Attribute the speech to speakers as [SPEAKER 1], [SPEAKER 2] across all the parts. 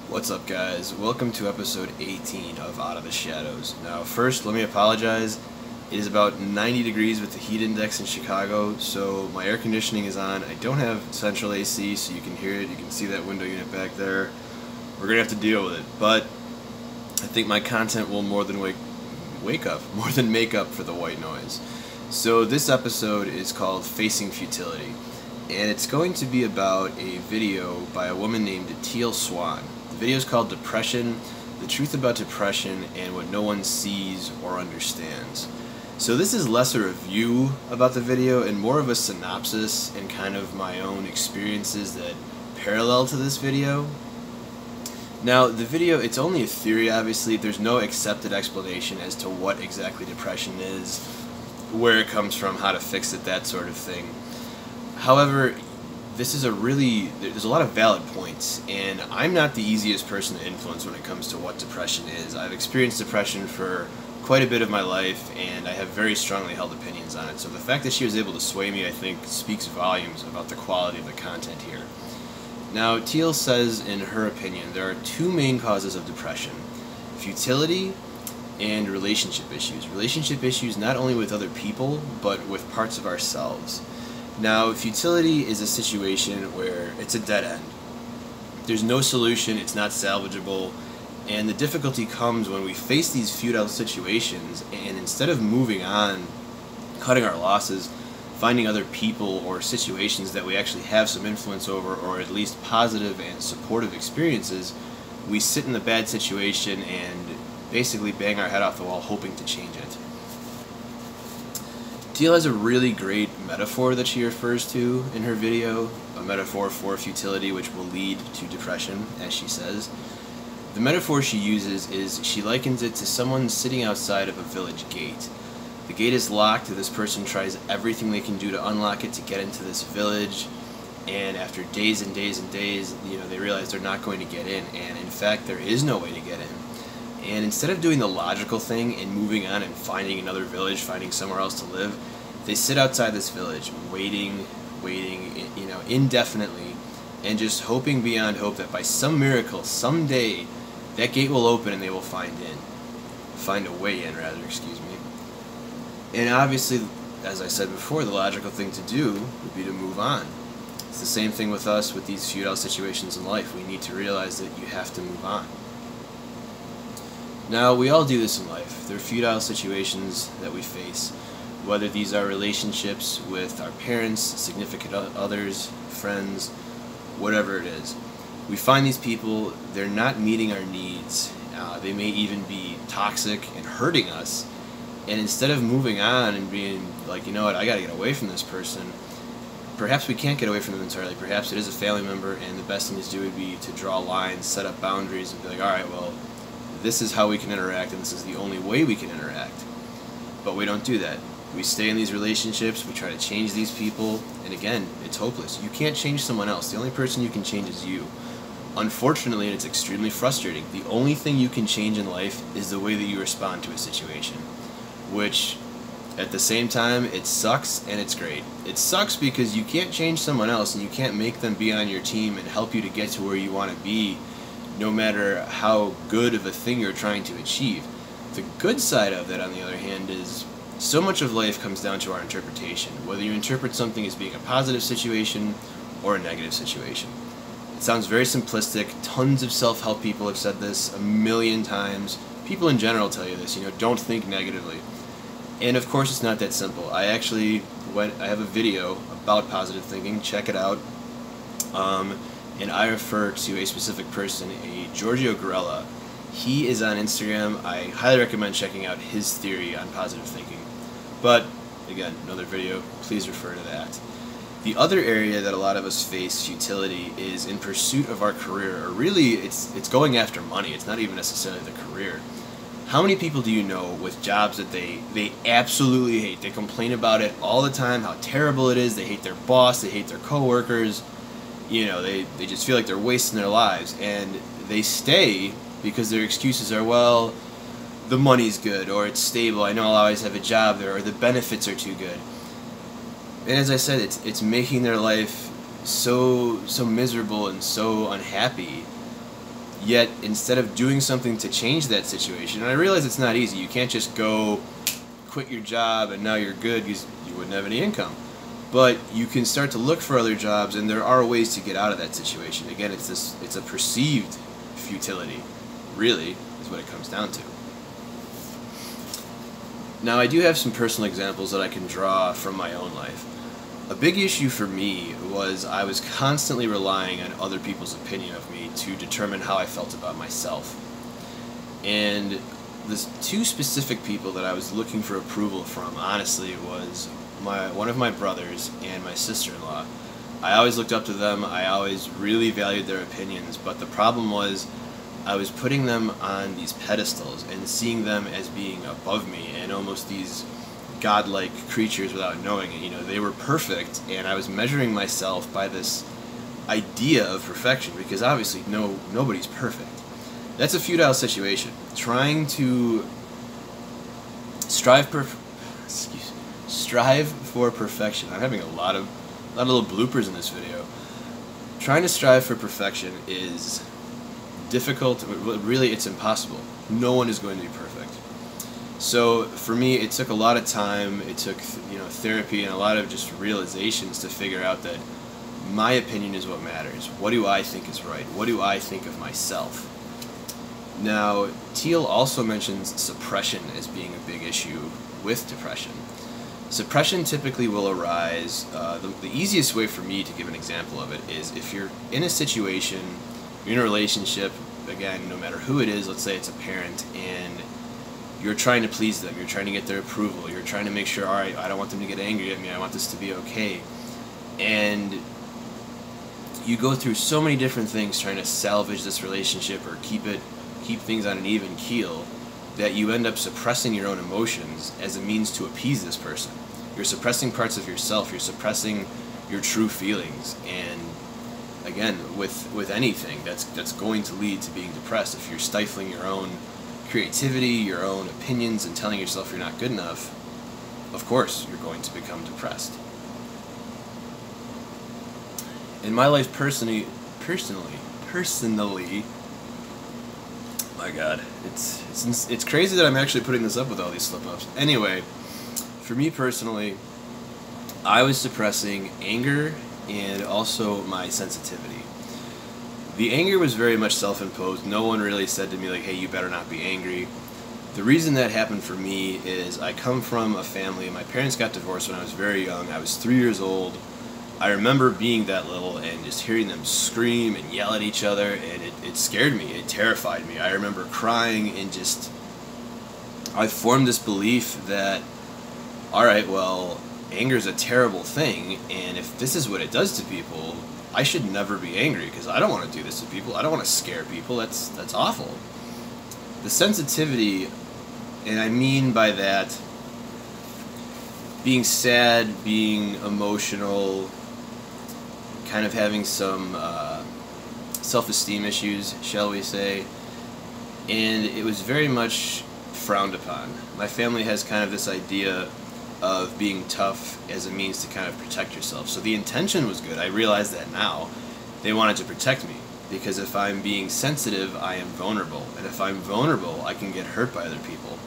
[SPEAKER 1] What's up, guys? Welcome to episode 18 of Out of the Shadows. Now, first, let me apologize. It is about 90 degrees with the heat index in Chicago, so my air conditioning is on. I don't have central AC, so you can hear it. You can see that window unit back there. We're going to have to deal with it, but I think my content will more than make up for the white noise. So this episode is called Facing Futility, and it's going to be about a video by a woman named Teal Swan. The video is called Depression, the truth about depression and what no one sees or understands. So this is less a review about the video and more of a synopsis and kind of my own experiences that parallel to this video. Now, the video, it's only a theory, obviously. There's no accepted explanation as to what exactly depression is, where it comes from, how to fix it, that sort of thing. However, there's a lot of valid points, and I'm not the easiest person to influence when it comes to what depression is. I've experienced depression for quite a bit of my life, and I have very strongly held opinions on it. So the fact that she was able to sway me, I think, speaks volumes about the quality of the content here. Now, Teal says, in her opinion, there are two main causes of depression: futility and relationship issues. Relationship issues not only with other people, but with parts of ourselves. Now, futility is a situation where it's a dead end. There's no solution, it's not salvageable, and the difficulty comes when we face these futile situations, and instead of moving on, cutting our losses, finding other people or situations that we actually have some influence over, or at least positive and supportive experiences, we sit in the bad situation and basically bang our head off the wall hoping to change it. Teal has a really great metaphor that she refers to in her video, a metaphor for futility which will lead to depression, as she says. The metaphor she uses is, she likens it to someone sitting outside of a village gate. The gate is locked, this person tries everything they can do to unlock it to get into this village, and after days and days and days, they realize they're not going to get in, and in fact there is no way to get in. And instead of doing the logical thing and moving on and finding another village, finding somewhere else to live, they sit outside this village, waiting, indefinitely, and just hoping beyond hope that by some miracle, someday, that gate will open and they will find a way in, excuse me. And obviously, as I said before, the logical thing to do would be to move on. It's the same thing with us with these futile situations in life. We need to realize that you have to move on. Now, we all do this in life. There are futile situations that we face, whether these are relationships with our parents, significant others, friends, whatever it is. We find these people, they're not meeting our needs. They may even be toxic and hurting us. And instead of moving on and being like, you know what, I gotta get away from this person, perhaps we can't get away from them entirely. Perhaps it is a family member, and the best thing to do would be to draw lines, set up boundaries, and be like, alright, well, this is how we can interact, and this is the only way we can interact. But we don't do that. We stay in these relationships, we try to change these people, and again, it's hopeless. You can't change someone else. The only person you can change is you. Unfortunately, and it's extremely frustrating, the only thing you can change in life is the way that you respond to a situation. Which, at the same time, it sucks and it's great. It sucks because you can't change someone else and you can't make them be on your team and help you to get to where you want to be, no matter how good of a thing you're trying to achieve. The good side of that, on the other hand, is so much of life comes down to our interpretation, whether you interpret something as being a positive situation or a negative situation. It sounds very simplistic. Tons of self-help people have said this a million times. People in general tell you this, don't think negatively. And of course it's not that simple. I have a video about positive thinking, check it out. And I refer to a specific person, a Giorgio Grella. He is on Instagram. I highly recommend checking out his theory on positive thinking. But, again, another video, please refer to that. The other area that a lot of us face futility is in pursuit of our career, or really it's going after money. It's not even necessarily the career. How many people do you know with jobs that they absolutely hate? They complain about it all the time, how terrible it is. They hate their boss, they hate their coworkers. They just feel like they're wasting their lives, and they stay because their excuses are, well, the money's good, or it's stable, I know I'll always have a job there, or the benefits are too good. And as I said, it's making their life so miserable and so unhappy Yet, instead of doing something to change that situation, and I realize it's not easy, you can't just go quit your job and now you're good because you wouldn't have any income. But you can start to look for other jobs, and there are ways to get out of that situation. Again, it's a perceived futility, really, is what it comes down to. Now, I do have some personal examples that I can draw from my own life. A big issue for me was I was constantly relying on other people's opinion of me to determine how I felt about myself. And the two specific people that I was looking for approval from, honestly, was one of my brothers and my sister-in-law. I always looked up to them. I always really valued their opinions, but the problem was I was putting them on these pedestals and seeing them as being above me and almost these godlike creatures without knowing it. You know, they were perfect, and I was measuring myself by this idea of perfection, because obviously nobody's perfect. That's a futile situation. Trying to strive for perfection. I'm having a lot of little bloopers in this video. Trying to strive for perfection is difficult. Really, it's impossible. No one is going to be perfect. So for me, it took a lot of time. It took therapy and a lot of just realizations to figure out that my opinion is what matters. What do I think is right? What do I think of myself? Now, Teal also mentions suppression as being a big issue with depression. Suppression typically will arise, the easiest way for me to give an example of it is if you're in a situation, you're in a relationship, again, no matter who it is, let's say it's a parent, and you're trying to please them, you're trying to get their approval, you're trying to make sure, alright, I don't want them to get angry at me, I want this to be okay. And you go through so many different things trying to salvage this relationship or keep things on an even keel, that you end up suppressing your own emotions as a means to appease this person. You're suppressing parts of yourself, you're suppressing your true feelings, and again, with anything, that's going to lead to being depressed. If you're stifling your own creativity, your own opinions, and telling yourself you're not good enough, of course you're going to become depressed. In my life personally, my God, it's crazy that I'm actually putting this up with all these slip-ups. Anyway, for me personally, I was suppressing anger and also my sensitivity. The anger was very much self-imposed. No one really said to me, like, hey, you better not be angry. The reason that happened for me is I come from a family, my parents got divorced when I was very young. I was 3 years old. I remember being that little and just hearing them scream and yell at each other, and it scared me, it terrified me. I remember crying, and I formed this belief that, alright, well, anger is a terrible thing, and if this is what it does to people, I should never be angry, because I don't want to do this to people. I don't want to scare people. That's awful. The sensitivity, and I mean by that, being sad, being emotional, kind of having some self-esteem issues, shall we say, and it was very much frowned upon. My family has kind of this idea of being tough as a means to kind of protect yourself. So the intention was good. I realize that now. They wanted to protect me, because if I'm being sensitive, I am vulnerable, and if I'm vulnerable, I can get hurt by other people.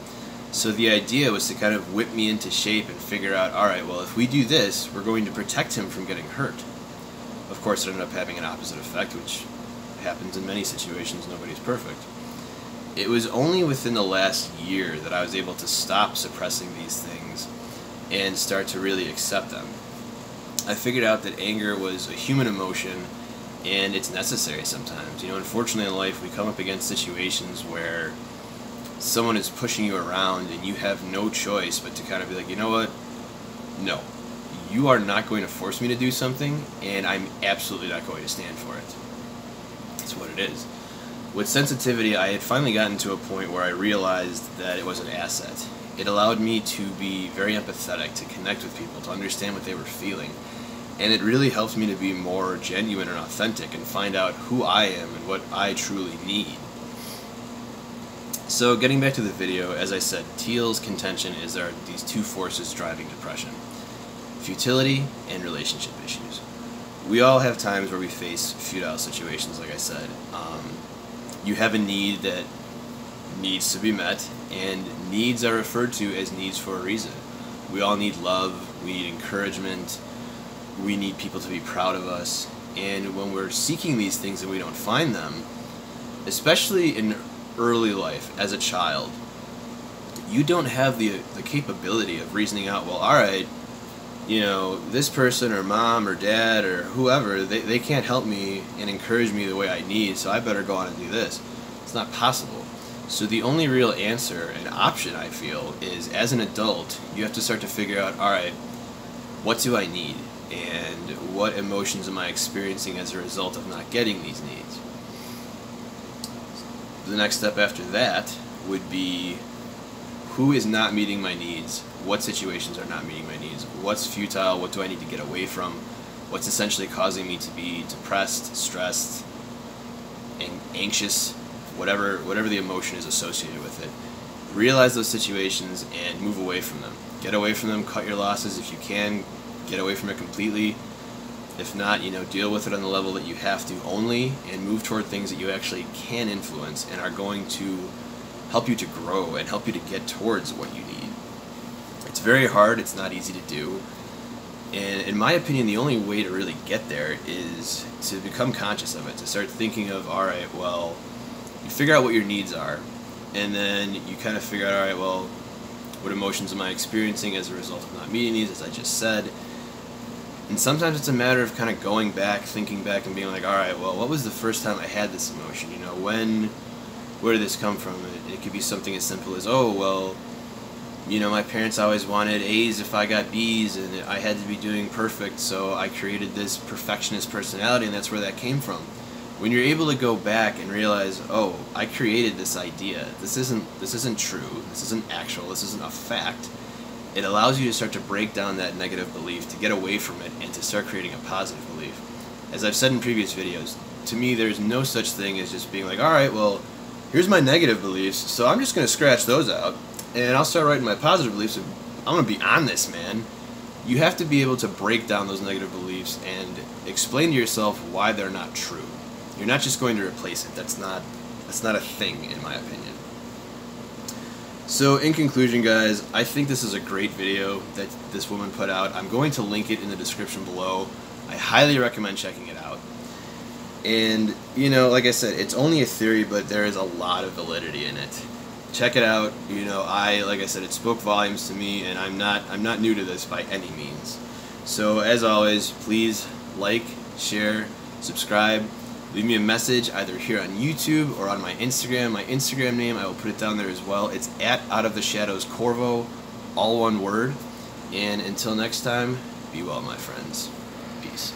[SPEAKER 1] So the idea was to kind of whip me into shape and figure out, alright, well, if we do this, we're going to protect him from getting hurt. Of course, it ended up having an opposite effect, which happens in many situations. Nobody's perfect. It was only within the last year that I was able to stop suppressing these things and start to really accept them. I figured out that anger was a human emotion, and it's necessary sometimes. Unfortunately in life we come up against situations where someone is pushing you around and you have no choice but to kind of be like, you know what? No. You are not going to force me to do something, and I'm absolutely not going to stand for it. That's what it is. With sensitivity, I had finally gotten to a point where I realized that it was an asset. It allowed me to be very empathetic, to connect with people, to understand what they were feeling. And it really helped me to be more genuine and authentic and find out who I am and what I truly need. So getting back to the video, as I said, Teal's contention is there are these two forces driving depression: futility and relationship issues. We all have times where we face futile situations, like I said. You have a need that needs to be met, and needs are referred to as needs for a reason. We all need love, we need encouragement, we need people to be proud of us, and when we're seeking these things and we don't find them, especially in early life as a child, you don't have the capability of reasoning out, well, alright, you know, this person or mom or dad or whoever, they can't help me and encourage me the way I need, so I better go on and do this. It's not possible. So the only real answer and option, I feel, is as an adult, you have to start to figure out, alright, what do I need? And what emotions am I experiencing as a result of not getting these needs? The next step after that would be, who is not meeting my needs? What situations are not meeting my needs? What's futile? What do I need to get away from? What's essentially causing me to be depressed, stressed, and anxious? Whatever the emotion is associated with it. Realize those situations and move away from them. Get away from them, cut your losses if you can, get away from it completely. If not, you know, deal with it on the level that you have to only, and move toward things that you actually can influence and are going to help you to grow and help you to get towards what you need. It's very hard, it's not easy to do, and in my opinion the only way to really get there is to become conscious of it, to start thinking of, alright, well, you figure out what your needs are, and then you kind of figure out, alright, well, what emotions am I experiencing as a result of not meeting these, as I just said. And sometimes it's a matter of kind of going back, thinking back, and being like, alright, well, what was the first time I had this emotion? You know, where did this come from? It could be something as simple as, oh, well, you know, my parents always wanted A's if I got B's, and I had to be doing perfect, so I created this perfectionist personality, and that's where that came from. When you're able to go back and realize, oh, I created this idea, this isn't true, this isn't actual, this isn't a fact, it allows you to start to break down that negative belief, to get away from it, and to start creating a positive belief. As I've said in previous videos, to me there's no such thing as just being like, alright, well, here's my negative beliefs, so I'm just going to scratch those out, and I'll start writing my positive beliefs, and I'm going to be on this, man. You have to be able to break down those negative beliefs and explain to yourself why they're not true. You're not just going to replace it. That's not a thing, in my opinion. So, in conclusion, guys, I think this is a great video that this woman put out. I'm going to link it in the description below. I highly recommend checking it out. And, you know, like I said, it's only a theory, but there is a lot of validity in it. Check it out. You know, like I said, it spoke volumes to me, and I'm not new to this by any means. So, as always, please like, share, subscribe. Leave me a message either here on YouTube or on my Instagram. My Instagram name, I will put it down there as well. It's @OutOfTheShadowsCorvo, all one word. And until next time, be well, my friends. Peace.